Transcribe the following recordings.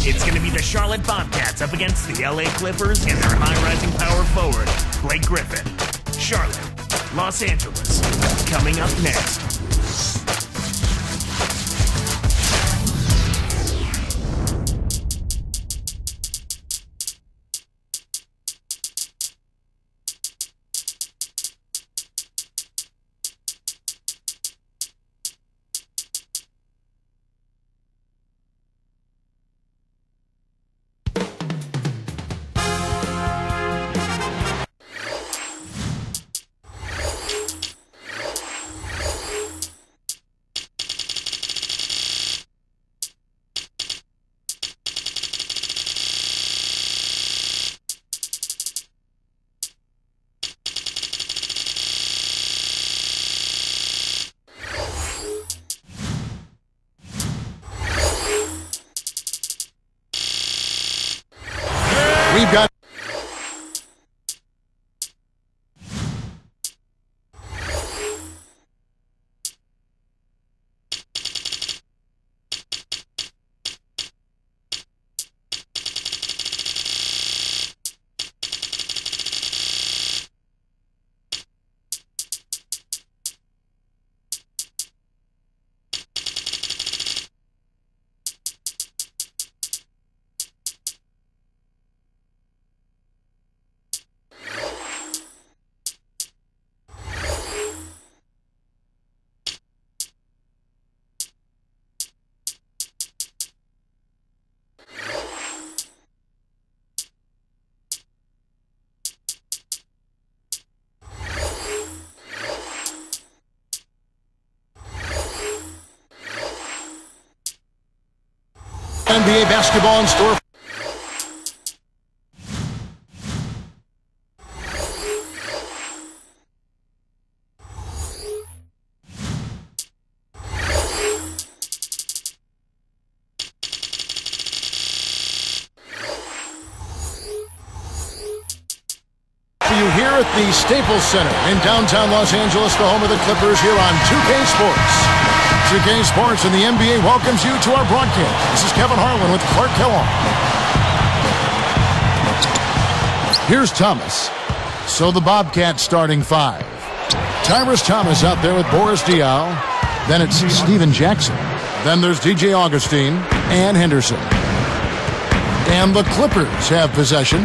It's going to be the Charlotte Bobcats up against the LA Clippers and their high-rising power forward, Blake Griffin. Charlotte, Los Angeles, coming up next. We've got NBA basketball in store. You here at the Staples Center in downtown Los Angeles, the home of the Clippers, here on 2K Sports. 2K Sports and the NBA welcomes you to our broadcast. This is Kevin Harlan with Clark Kellogg. Here's Thomas. So the Bobcats starting five. Tyrus Thomas out there with Boris Diaw. Then it's Steven Jackson. Then there's DJ Augustine and Henderson. And the Clippers have possession.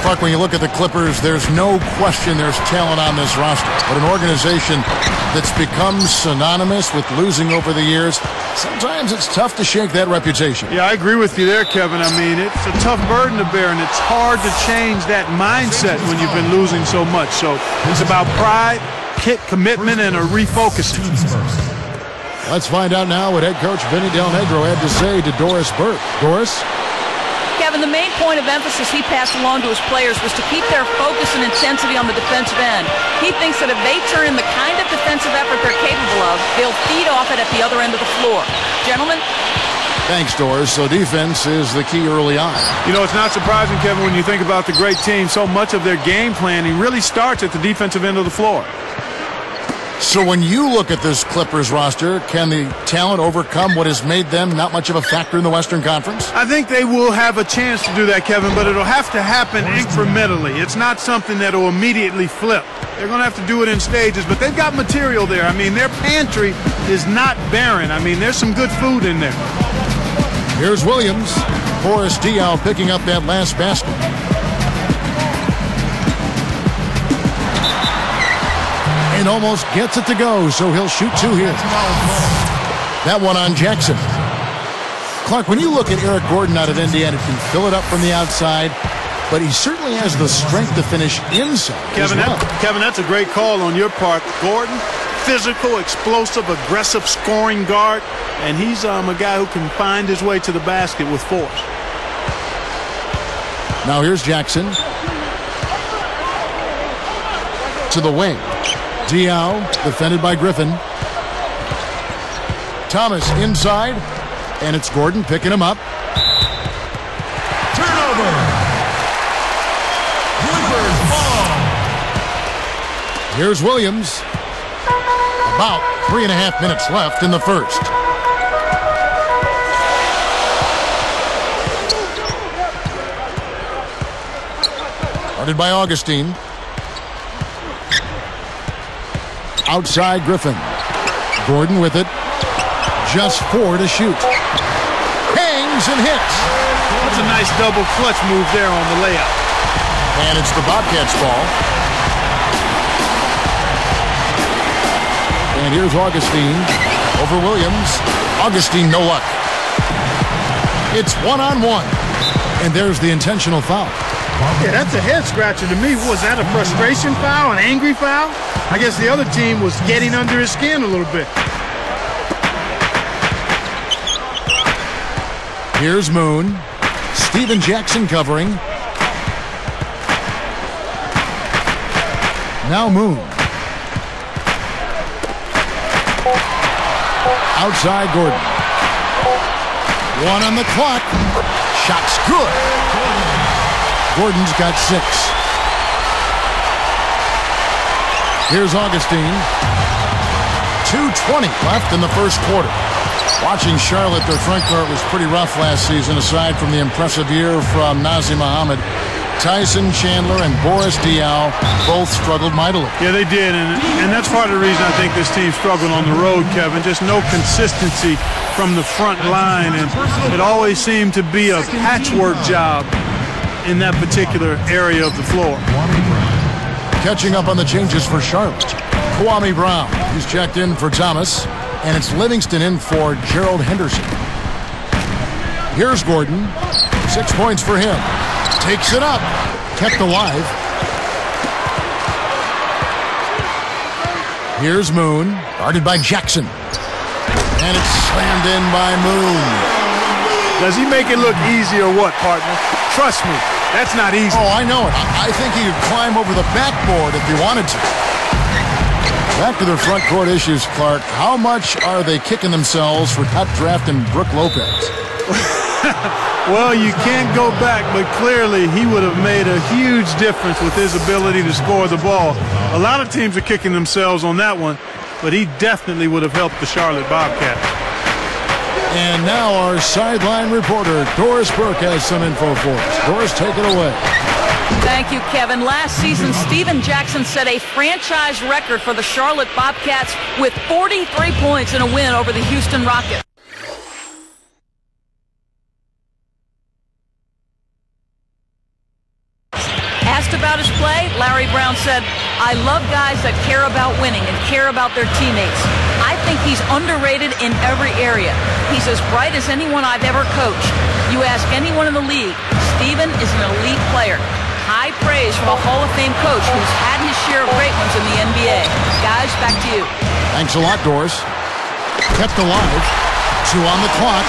Clark, when you look at the Clippers, there's no question there's talent on this roster. But an organization that's become synonymous with losing over the years, sometimes it's tough to shake that reputation. Yeah, I agree with you there, Kevin. I mean, it's a tough burden to bear, and it's hard to change that mindset when you've been losing so much. So it's about pride, commitment, and a refocusing. Let's find out now what head coach Vinny Del Negro had to say to Doris Burke. Doris? Kevin, the main point of emphasis he passed along to his players was to keep their focus and intensity on the defensive end. He thinks that if they turn in the kind of defensive effort they're capable of, they'll feed off it at the other end of the floor. Gentlemen? Thanks, Doris. So defense is the key early on. You know, it's not surprising, Kevin, when you think about the great team, so much of their game planning really starts at the defensive end of the floor. So when you look at this Clippers roster, can the talent overcome what has made them not much of a factor in the Western Conference? I think they will have a chance to do that, Kevin, but it'll have to happen incrementally. It's not something that will immediately flip. They're going to have to do it in stages, but they've got material there. I mean, their pantry is not barren. I mean, there's some good food in there. Here's Williams. Boris Diaw picking up that last basket. And almost gets it to go, so he'll shoot two here. That one on Jackson. Clark, when you look at Eric Gordon out of Indiana, he can fill it up from the outside, but he certainly has the strength to finish inside. Kevin, that's a great call on your part. Gordon, physical, explosive, aggressive scoring guard, and he's a guy who can find his way to the basket with force. Now here's Jackson. To the wing. Diaw, defended by Griffin. Thomas inside, and it's Gordon picking him up. Turnover. Clippers ball. Here's Williams. About 3.5 minutes left in the first. Guarded by Augustine. Outside Griffin. Gordon with it. Just 4 to shoot. Hangs and hits. That's a nice double clutch move there on the layup. And it's the Bobcats' ball. And here's Augustine over Williams. Augustine, no luck. It's 1-on-1. And there's the intentional foul. Yeah, that's a head scratcher to me. Was that a frustration foul, an angry foul? I guess the other team was getting under his skin a little bit. Here's Moon. Steven Jackson covering. Now Moon. Outside Gordon. 1 on the clock. Shot's good. Gordon's got 6. Here's Augustine. 2:20 left in the first quarter. Watching Charlotte, their front court was pretty rough last season, aside from the impressive year from Nazr Mohammed. Tyson Chandler and Boris Diaw both struggled mightily. Yeah, they did, and that's part of the reason I think this team struggled on the road, Kevin. Just no consistency from the front line, and it always seemed to be a patchwork job in that particular area of the floor. Catching up on the changes for Charlotte. Kwame Brown, he's checked in for Thomas, and it's Livingston in for Gerald Henderson. Here's Gordon. 6 points for him. Takes it up. Kept alive. Here's Moon, guarded by Jackson. And it's slammed in by Moon. Does he make it look easy or what, partner? Trust me, that's not easy. Oh, I know it. I think he could climb over the backboard if he wanted to. Back to their front court issues, Clark. How much are they kicking themselves for not drafting Brook Lopez? Well, you can't go back, but clearly he would have made a huge difference with his ability to score the ball. A lot of teams are kicking themselves on that one, but he definitely would have helped the Charlotte Bobcats. And now our sideline reporter, Doris Burke, has some info for us. Doris, take it away. Thank you, Kevin. Last season, Steven Jackson set a franchise record for the Charlotte Bobcats with 43 points in a win over the Houston Rockets. Asked about his play, Larry Brown said, "I love guys that care about winning and care about their teammates. I think he's underrated in every area. He's as bright as anyone I've ever coached. You ask anyone in the league, Steven is an elite player. High praise from a Hall of Fame coach who's had his share of great ones in the NBA. Guys, back to you." Thanks a lot, Doris. Kept alive. 2 on the clock.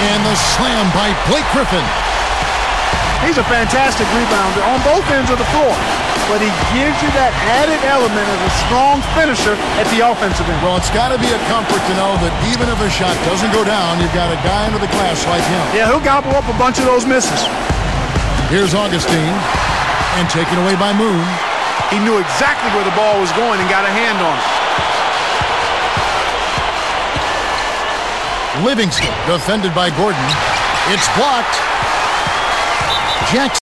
And the slam by Blake Griffin. He's a fantastic rebounder on both ends of the floor, but he gives you that added element of a strong finisher at the offensive end. Well, it's got to be a comfort to know that even if a shot doesn't go down, you've got a guy under the glass like him. Yeah, he'll gobble up a bunch of those misses. Here's Augustine, and taken away by Moon. He knew exactly where the ball was going and got a hand on it. Livingston, defended by Gordon. It's blocked. Jackson.